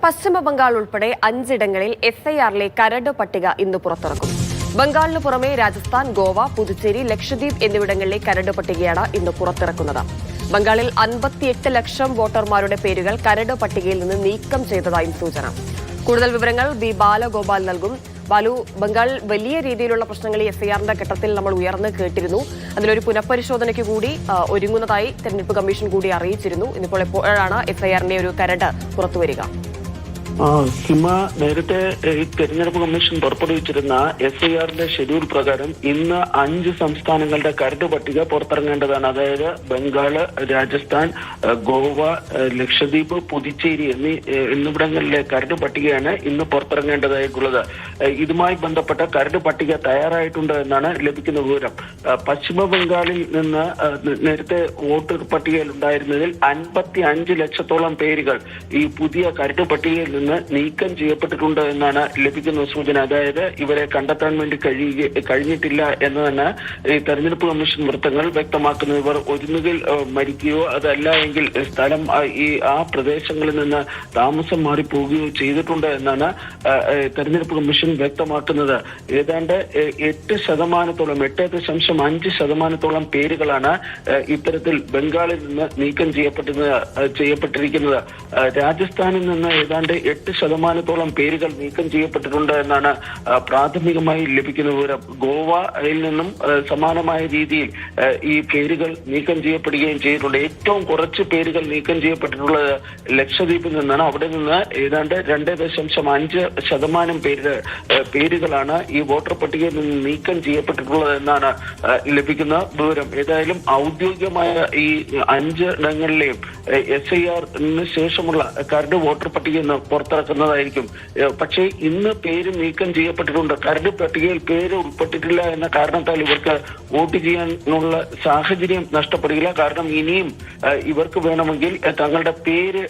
പശ്ചിമ ബംഗാൾ ഉൾപ്പെടെ 5 ഇടങ്ങളിൽ എഫ്ഐആറിലെ കരട് പട്ടിക ഇന്ന് പുറത്തിറക്കും. ബംഗാളിന് പുറമെ രാജസ്ഥാൻ, ഗോവ, പുതുച്ചേരി, ലക്ഷദ്വീപ് എന്നിവിടങ്ങളിലെ കരട് പട്ടികയാണ് ഇന്ന് പുറത്തിറക്കുന്നത്. ബംഗാളിൽ 58 ലക്ഷം വോട്ടർമാരുടെ പേരുകൾ കരട് പട്ടികയിൽ നിന്ന് നീക്കം ചെയ്തതായും സൂചന. കൂടുതൽ വിവരങ്ങൾ ബി ബാലഗോപാൽ നൽകും. ബാലു, ബംഗാൾ വലിയ രീതിയിലുള്ള പ്രശ്നങ്ങൾ ഈ എഫ്ഐആറിന്റെ ഘട്ടത്തിൽ നമ്മൾ ഉയർന്നു കേട്ടിരുന്നു. അതിലൊരു പുനഃപരിശോധനയ്ക്ക് കൂടി ഒരുങ്ങുന്നതായി തെരഞ്ഞെടുപ്പ് കമ്മീഷൻ കൂടി അറിയിച്ചിരുന്നു. ഇന്നിപ്പോൾ എപ്പോഴാണ് എഫ്ഐആറിന്റെ ഒരു കരട് പുറത്തുവരിക? ഹിമ, നേരത്തെ ഈ തെരഞ്ഞെടുപ്പ് കമ്മീഷൻ പുറപ്പെടുവിച്ചിരുന്ന എഫ്ഐആറിന്റെ ഷെഡ്യൂൾ പ്രകാരം ഇന്ന് 5 സംസ്ഥാനങ്ങളുടെ കരട് പട്ടിക പുറത്തിറങ്ങേണ്ടതാണ്. അതായത് ബംഗാള്, രാജസ്ഥാൻ, ഗോവ, ലക്ഷദ്വീപ്, പുതുച്ചേരി എന്നിവിടങ്ങളിലെ കരട് പട്ടികയാണ് ഇന്ന് പുറത്തിറങ്ങേണ്ടതായിട്ടുള്ളത്. ഇതുമായി ബന്ധപ്പെട്ട കരട് പട്ടിക തയ്യാറായിട്ടുണ്ട് എന്നാണ് ലഭിക്കുന്ന വിവരം. പശ്ചിമ ബംഗാളിൽ നിന്ന് നേരത്തെ വോട്ടർ പട്ടികയിൽ ഉണ്ടായിരുന്നതിൽ 55 ലക്ഷത്തോളം പേരുകൾ ഈ പുതിയ കരട് പട്ടികയിൽ നിന്ന് നീക്കം ചെയ്യപ്പെട്ടിട്ടുണ്ട് എന്നാണ് ലഭിക്കുന്ന സൂചന. അതായത് ഇവരെ കണ്ടെത്താൻ വേണ്ടി കഴിഞ്ഞിട്ടില്ല എന്ന് തന്നെ ഈ തെരഞ്ഞെടുപ്പ് കമ്മീഷൻ വൃത്തങ്ങൾ വ്യക്തമാക്കുന്നു. ഇവർ ഒന്നുകിൽ മരിക്കുകയോ അതല്ല എങ്കിൽ സ്ഥലം ആ പ്രദേശങ്ങളിൽ നിന്ന് താമസം മാറിപ്പോവുകയോ ചെയ്തിട്ടുണ്ട് എന്നാണ് തെരഞ്ഞെടുപ്പ് കമ്മീഷൻ വ്യക്തമാക്കുന്നത്. ഏതാണ്ട് 8.5% പേരുകളാണ് ഇത്തരത്തിൽ ബംഗാളിൽ നിന്ന് നീക്കം ചെയ്യപ്പെട്ടിരിക്കുന്നത്. രാജസ്ഥാനിൽ നിന്ന് ഏതാണ്ട് 8% പേരുകൾ നീക്കം ചെയ്യപ്പെട്ടിട്ടുണ്ട് എന്നാണ് പ്രാഥമികമായി ലഭിക്കുന്ന വിവരം. ഗോവയിൽ നിന്നും സമാനമായ രീതിയിൽ ഈ പേരുകൾ നീക്കം ചെയ്യപ്പെടുകയും ചെയ്തിട്ടുണ്ട്. ഏറ്റവും കുറച്ച് പേരുകൾ നീക്കം ചെയ്യപ്പെട്ടിട്ടുള്ളത് ലക്ഷദ്വീപിൽ നിന്നാണ്. അവിടെ നിന്ന് ഏതാണ്ട് 2.5% പേരുകളാണ് ഈ വോട്ടർ പട്ടികയിൽ നിന്ന് നീക്കം ചെയ്യപ്പെട്ടിട്ടുള്ളത് എന്നാണ് ലഭിക്കുന്ന വിവരം. ഏതായാലും ഔദ്യോഗികമായ ഈ 5 ഇടങ്ങളിലെയും എസ്ഐആറിന് ശേഷമുള്ള കരട് വോട്ടർ പട്ടിക പുറത്തിറക്കുന്നതായിരിക്കും. പക്ഷേ ഇന്ന് പേര് നീക്കം ചെയ്യപ്പെട്ടിട്ടുണ്ട്. കരട് പട്ടികയിൽ പേര് ഉൾപ്പെട്ടിട്ടില്ല എന്ന കാരണത്താൽ ഇവർക്ക് വോട്ട് ചെയ്യാനുള്ള സാഹചര്യം നഷ്ടപ്പെടുകയില്ല. കാരണം ഇനിയും ഇവർക്ക് വേണമെങ്കിൽ തങ്ങളുടെ പേര്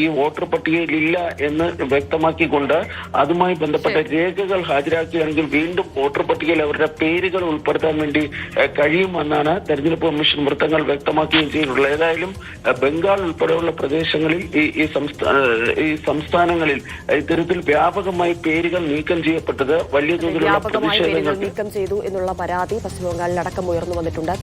ഈ വോട്ടർ പട്ടികയിൽ ഇല്ല എന്ന് വ്യക്തമാക്കിക്കൊണ്ട് അതുമായി ബന്ധപ്പെട്ട രേഖകൾ ഹാജരാക്കുകയാണെങ്കിൽ വീണ്ടും വോട്ടർ പട്ടികയിൽ അവരുടെ പേരുകൾ ഉൾപ്പെടുത്താൻ വേണ്ടി കഴിയുമെന്നാണ് തെരഞ്ഞെടുപ്പ് കമ്മീഷൻ വൃത്തങ്ങൾ വ്യക്തമാക്കുകയും ചെയ്തിട്ടുള്ളത്. ഏതായാലും ബംഗാൾ ഉൾപ്പെടെയുള്ള പ്രദേശങ്ങളിൽ ഈ സംസ്ഥാനങ്ങളിൽ ഇത്തരത്തിൽ വ്യാപകമായി പേരുകൾ നീക്കം ചെയ്യപ്പെട്ടത് വലിയ തോതിലുള്ള പ്രതിഷേധങ്ങൾ നീക്കം ചെയ്തു എന്നുള്ള പരാതി പശ്ചിമബംഗാളിൽ അടക്കം ഉയർന്നു വന്നിട്ടുണ്ട്.